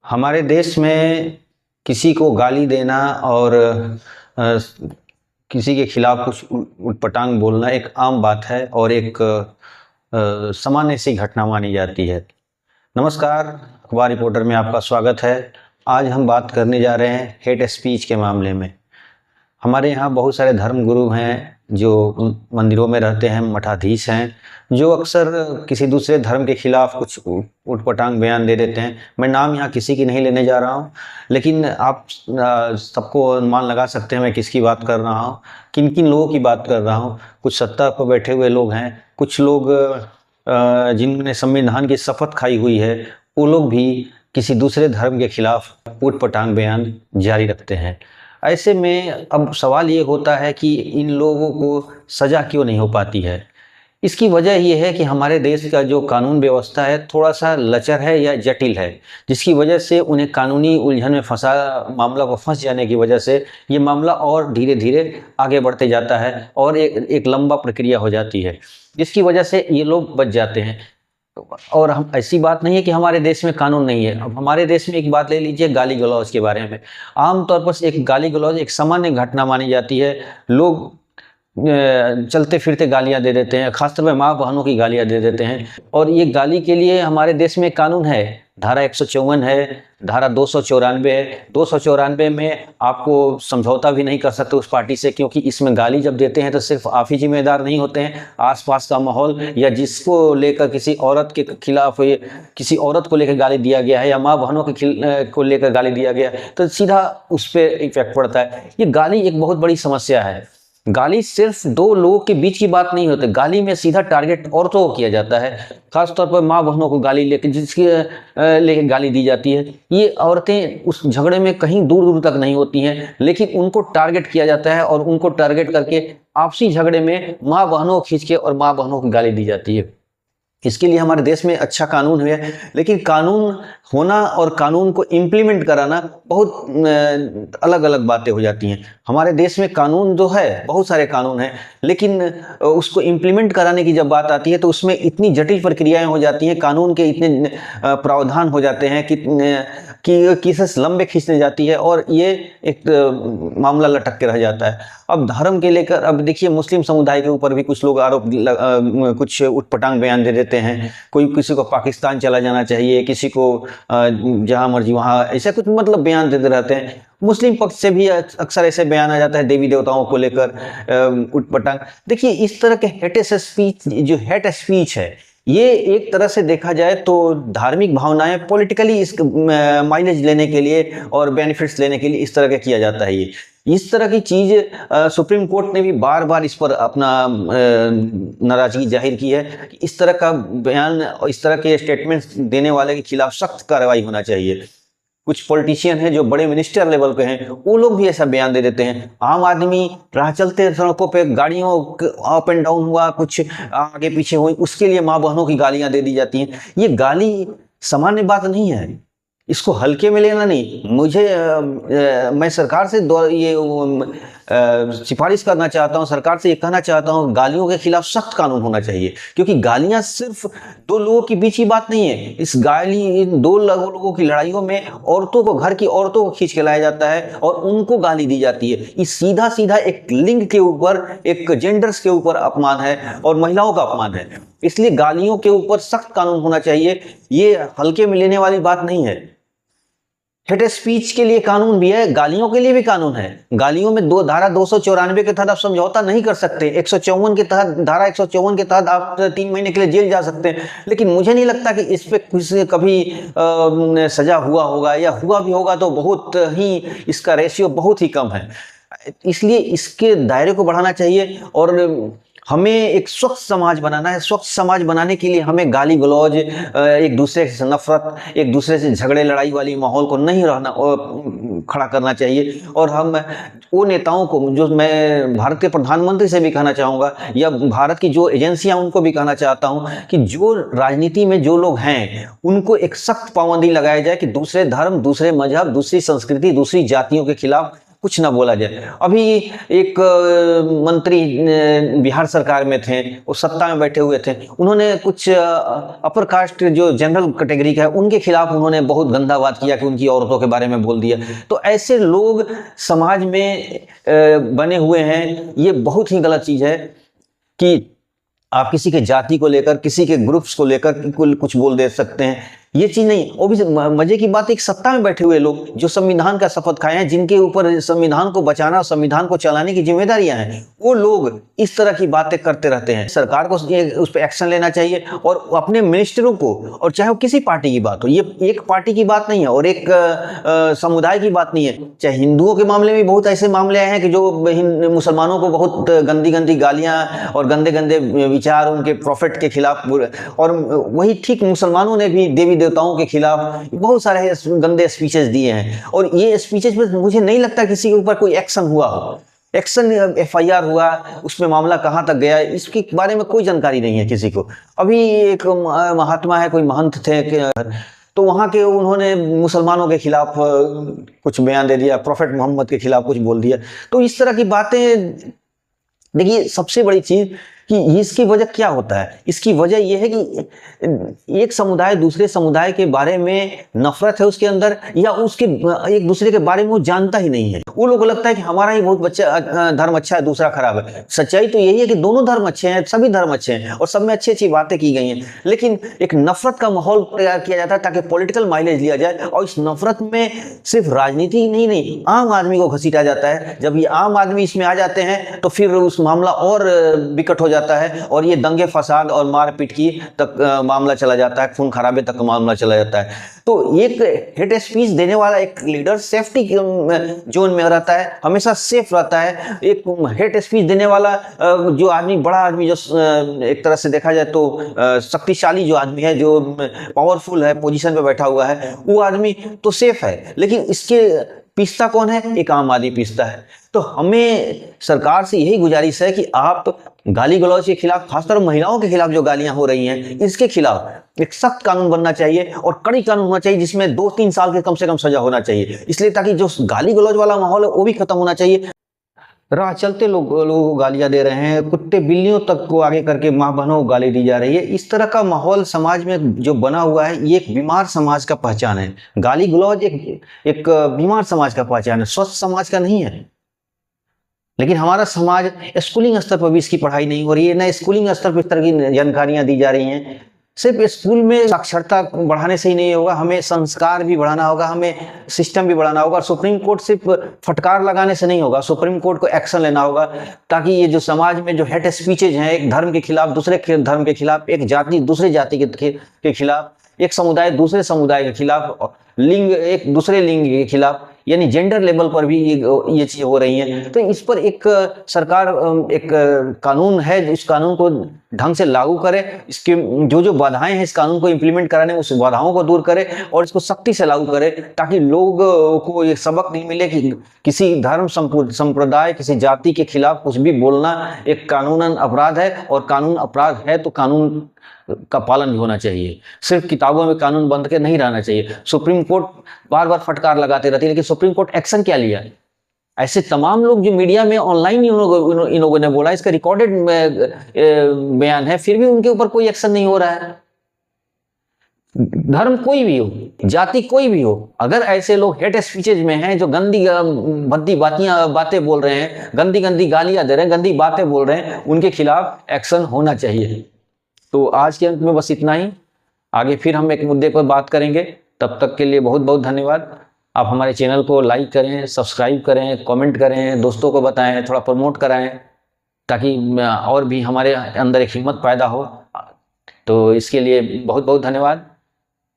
हमारे देश में किसी को गाली देना और अ, किसी के खिलाफ कुछ उटपटांग बोलना एक आम बात है और एक सामान्य सी घटना मानी जाती है। नमस्कार, अखबार रिपोर्टर में आपका स्वागत है। आज हम बात करने जा रहे हैं हेट स्पीच के मामले में। हमारे यहाँ बहुत सारे धर्म गुरु हैं जो मंदिरों में रहते हैं, मठाधीश हैं, जो अक्सर किसी दूसरे धर्म के खिलाफ कुछ उटपटांग बयान दे देते हैं। मैं नाम यहाँ किसी की नहीं लेने जा रहा हूँ, लेकिन आप सबको अनुमान लगा सकते हैं मैं किसकी बात कर रहा हूँ, किन किन लोगों की बात कर रहा हूँ। कुछ सत्ता पर बैठे हुए लोग हैं, कुछ लोग जिन्होंने संविधान की शपथ खाई हुई है, वो लोग भी किसी दूसरे धर्म के खिलाफ उटपटांग बयान जारी रखते हैं। ऐसे में अब सवाल ये होता है कि इन लोगों को सज़ा क्यों नहीं हो पाती है। इसकी वजह ये है कि हमारे देश का जो कानून व्यवस्था है थोड़ा सा लचर है या जटिल है, जिसकी वजह से उन्हें कानूनी उलझन में मामला को फंस जाने की वजह से ये मामला और धीरे धीरे आगे बढ़ते जाता है और एक लंबा प्रक्रिया हो जाती है, जिसकी वजह से ये लोग बच जाते हैं। और हम ऐसी बात नहीं है कि हमारे देश में कानून नहीं है। अब हमारे देश में एक बात ले लीजिए गाली गलौज के बारे में। आमतौर पर एक गाली गलौज एक सामान्य घटना मानी जाती है। लोग चलते फिरते गालियां दे देते हैं, खासतौर पर माँ बहनों की गालियां दे देते हैं। और ये गाली के लिए हमारे देश में कानून है, धारा 154 है, धारा 294 है। 294 में आपको समझौता भी नहीं कर सकते उस पार्टी से, क्योंकि इसमें गाली जब देते हैं तो सिर्फ आप ही जिम्मेदार नहीं होते हैं, आसपास का माहौल या जिसको लेकर किसी औरत के खिलाफ किसी औरत को लेकर गाली दिया गया है या माँ बहनों को लेकर गाली दिया गया है तो सीधा उस पर इफेक्ट पड़ता है। ये गाली एक बहुत बड़ी समस्या है। गाली सिर्फ दो लोगों के बीच की बात नहीं होती, गाली में सीधा टारगेट औरतों को किया जाता है। खासतौर पर माँ बहनों को गाली लेके गाली दी जाती है। ये औरतें उस झगड़े में कहीं दूर दूर तक नहीं होती हैं, लेकिन उनको टारगेट किया जाता है और उनको टारगेट करके आपसी झगड़े में माँ बहनों को खींच के और माँ बहनों को गाली दी जाती है। इसके लिए हमारे देश में अच्छा कानून है, लेकिन कानून होना और कानून को इम्प्लीमेंट कराना बहुत अलग अलग बातें हो जाती हैं। हमारे देश में कानून जो है, बहुत सारे कानून हैं, लेकिन उसको इम्प्लीमेंट कराने की जब बात आती है तो उसमें इतनी जटिल प्रक्रियाएं हो जाती हैं, कानून के इतने प्रावधान हो जाते हैं कि केसेस लंबे खींचने जाती है और ये एक मामला लटक के रह जाता है। अब धर्म के लेकर अब देखिए, मुस्लिम समुदाय के ऊपर भी कुछ लोग कुछ उटपटांग बयान दे देते हैं। कोई किसी को पाकिस्तान चला जाना चाहिए, किसी को जहां मर्जी वहां, ऐसा कुछ मतलब बयान देते रहते हैं। मुस्लिम पक्ष से भी अक्सर ऐसे बयान आ जाता है देवी देवताओं को लेकर उटपटांग। देखिए, इस तरह के हेट स्पीच है, ये एक तरह से देखा जाए तो धार्मिक भावनाएं पॉलिटिकली इस माइलेज लेने के लिए और बेनिफिट्स लेने के लिए इस तरह का किया जाता है। ये इस तरह की चीज सुप्रीम कोर्ट ने भी बार बार इस पर अपना नाराजगी जाहिर की है कि इस तरह का बयान, इस तरह के स्टेटमेंट्स देने वाले के खिलाफ सख्त कार्रवाई होना चाहिए। कुछ पॉलिटिशियन हैं जो बड़े मिनिस्टर लेवल पे हैं, वो लोग भी ऐसा बयान दे देते हैं। आम आदमी राह चलते सड़कों पे गाड़ियों अप एंड डाउन हुआ, कुछ आगे पीछे हुई, उसके लिए माँ बहनों की गालियां दे दी जाती हैं। ये गाली सामान्य बात नहीं है, इसको हल्के में लेना नहीं। मैं सरकार से सिफारिश करना चाहता हूं, सरकार से ये कहना चाहता हूं, गालियों के खिलाफ सख्त कानून होना चाहिए, क्योंकि गालियां सिर्फ दो लोगों के बीच की बात नहीं है। इन दो लोगों की लड़ाइयों में औरतों को, घर की औरतों को खींच के लाया जाता है और उनको गाली दी जाती है। ये सीधा सीधा एक लिंग के ऊपर, एक जेंडर्स के ऊपर अपमान है और महिलाओं का अपमान है। इसलिए गालियों के ऊपर सख्त कानून होना चाहिए, ये हल्के में लेने वाली बात नहीं है। हेट स्पीच के लिए कानून भी है, गालियों के लिए भी कानून है। गालियों में धारा 294 के तहत आप समझौता नहीं कर सकते। 154 के तहत, धारा 154 के तहत आप 3 महीने के लिए जेल जा सकते हैं, लेकिन मुझे नहीं लगता कि इस पे कभी सजा हुआ होगा, या हुआ भी होगा तो बहुत ही, इसका रेशियो बहुत ही कम है। इसलिए इसके दायरे को बढ़ाना चाहिए और हमें एक स्वच्छ समाज बनाना है। स्वच्छ समाज बनाने के लिए हमें गाली गलौज, एक दूसरे से नफरत, एक दूसरे से झगड़े लड़ाई वाली माहौल को नहीं खड़ा करना चाहिए। और हम वो नेताओं को, जो मैं भारत के प्रधानमंत्री से भी कहना चाहूँगा या भारत की जो एजेंसियां, उनको भी कहना चाहता हूँ कि जो राजनीति में जो लोग हैं उनको एक सख्त पाबंदी लगाया जाए कि दूसरे धर्म, दूसरे मजहब, दूसरी संस्कृति, दूसरी जातियों के खिलाफ कुछ ना बोला जाए। अभी एक मंत्री बिहार सरकार में थे, वो सत्ता में बैठे हुए थे, उन्होंने कुछ अपर कास्ट जो जनरल कैटेगरी का है उनके खिलाफ उन्होंने बहुत गंदा बात किया कि उनकी औरतों के बारे में बोल दिया। तो ऐसे लोग समाज में बने हुए हैं। ये बहुत ही गलत चीज़ है कि आप किसी के जाति को लेकर, किसी के ग्रुप्स को लेकर कुछ बोल दे सकते हैं, ये चीज नहीं। वो भी मजे की बात, एक सत्ता में बैठे हुए लोग जो संविधान का शपथ खाए हैं, जिनके ऊपर संविधान को बचाना और संविधान को चलाने की जिम्मेदारियां हैं, वो लोग इस तरह की बातें करते रहते हैं। सरकार को उस पर एक्शन लेना चाहिए और अपने मिनिस्टरों को, और चाहे वो किसी पार्टी की बात हो, ये एक पार्टी की बात नहीं है और एक समुदाय की बात नहीं है। चाहे हिंदुओं के मामले में बहुत ऐसे मामले आए हैं कि जो मुसलमानों को बहुत गंदी गंदी गालियां और गंदे गंदे विचार उनके प्रॉफिट के खिलाफ, और वही ठीक मुसलमानों ने भी देवी देवताओं के खिलाफ बहुत सारे गंदे स्पीचेस दिए हैं। और ये स्पीचेस पर मुझे नहीं लगता किसी के ऊपर कोई एक्शन हुआ हो। एक्शन FIR हुआ, उसमें मामला कहां तक गया इसके बारे में कोई जानकारी नहीं है किसी को। अभी एक महात्मा है, कोई महंत थे, तो वहां के उन्होंने मुसलमानों के खिलाफ कुछ बयान दे दिया, प्रॉफेट मोहम्मद के खिलाफ कुछ बोल दिया। तो इस तरह की बातें, देखिए सबसे बड़ी चीज कि इसकी वजह क्या होता है, इसकी वजह यह है कि एक समुदाय दूसरे समुदाय के बारे में नफरत है उसके अंदर, या उसके एक दूसरे के बारे में वो जानता ही नहीं है। वो लोगों को लगता है कि हमारा ही बहुत धर्म अच्छा है, दूसरा खराब है। सच्चाई तो यही है कि दोनों धर्म अच्छे हैं, सभी धर्म अच्छे हैं और सब में अच्छी अच्छी बातें की गई हैं, लेकिन एक नफरत का माहौल तैयार किया जाता है ताकि पॉलिटिकल माइलेज लिया जाए। और इस नफरत में सिर्फ राजनीति ही नहीं, आम आदमी को घसीटा जाता है। जब ये आम आदमी इसमें आ जाते हैं तो फिर उस मामला और विकट हो जाता है और ये दंगे फसाद और मारपीट की तक मामला चला जाता है, खून खराबे तक मामला चला जाता है। तो एक हेट स्पीच देने वाला एक लीडर सेफ्टी जोन में रहता है, हमेशा सेफ रहता है। एक हेट स्पीच देने वाला जो आदमी, बड़ा आदमी, जो एक तरह से देखा जाए तो शक्तिशाली जो आदमी है, जो पावरफुल है, पोजीशन पे बैठा हुआ है, वो आदमी तो सेफ है। लेकिन इसके पीसता कौन है? एक आम आदमी पीसता है। तो हमें सरकार से यही गुजारिश है कि आप गाली गलौज के खिलाफ, खासतौर महिलाओं के खिलाफ जो गालियां हो रही हैं, इसके खिलाफ एक सख्त कानून बनना चाहिए और कड़ी कानून होना चाहिए, जिसमें 2-3 साल के कम से कम सजा होना चाहिए। इसलिए ताकि जो गाली गलौज वाला माहौल है वो भी खत्म होना चाहिए। राह चलते लोगों को गालियां दे रहे हैं, कुत्ते बिल्लियों तक को आगे करके माँ बहनों को गाली दी जा रही है। इस तरह का माहौल समाज में जो बना हुआ है, ये एक बीमार समाज का पहचान है। गाली गलौज एक बीमार समाज का पहचान है, स्वस्थ समाज का नहीं है। लेकिन हमारा समाज स्कूलिंग स्तर पर भी इसकी पढ़ाई नहीं हो रही है, ना स्कूलिंग स्तर पर इस तरह की जानकारियां दी जा रही हैं। सिर्फ स्कूल में साक्षरता बढ़ाने से ही नहीं होगा, हमें संस्कार भी बढ़ाना होगा, हमें सिस्टम भी बढ़ाना होगा। सुप्रीम कोर्ट सिर्फ फटकार लगाने से नहीं होगा, सुप्रीम कोर्ट को एक्शन लेना होगा, ताकि ये जो समाज में जो हेट स्पीचेज हैं, एक धर्म के खिलाफ दूसरे धर्म के खिलाफ, एक जाति दूसरे जाति के खिलाफ, एक समुदाय दूसरे समुदाय के खिलाफ, लिंग एक दूसरे लिंग के खिलाफ, यानी जेंडर लेवल पर भी ये चीज हो रही है। तो इस पर एक सरकार एक कानून है, इस कानून को ढंग से लागू करे, इसके जो जो बाधाएं हैं इस कानून को इंप्लीमेंट कराने, उस बाधाओं को दूर करे और इसको सख्ती से लागू करे, ताकि लोगों को ये सबक नहीं मिले कि किसी धर्म संप्रदाय, किसी जाति के खिलाफ कुछ भी बोलना एक कानूनन अपराध है, और कानून अपराध है तो कानून का पालन भी होना चाहिए। सिर्फ किताबों में कानून बंद के नहीं रहना चाहिए। सुप्रीम कोर्ट बार बार फटकार लगाते रहती है, लेकिन सुप्रीम कोर्ट एक्शन क्या लिया? ऐसे तमाम लोग जो मीडिया में ऑनलाइन इन लोगों ने बोला, इसका रिकॉर्डेड बयान है, फिर भी उनके ऊपर कोई एक्शन नहीं हो रहा है। धर्म कोई भी हो, जाति कोई भी हो, अगर ऐसे लोग हेट स्पीचेज में हैं, जो गंदी भद्दी बातें बोल रहे हैं, गंदी गंदी गालियां दे रहे हैं, गंदी बातें बोल रहे हैं, उनके खिलाफ एक्शन होना चाहिए। तो आज के अंत में बस इतना ही। आगे फिर हम एक मुद्दे पर बात करेंगे। तब तक के लिए बहुत बहुत धन्यवाद। आप हमारे चैनल को लाइक करें, सब्सक्राइब करें, कमेंट करें, दोस्तों को बताएं, थोड़ा प्रमोट कराएं, ताकि और भी हमारे अंदर एक हिम्मत पैदा हो। तो इसके लिए बहुत बहुत धन्यवाद।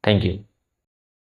Thank you.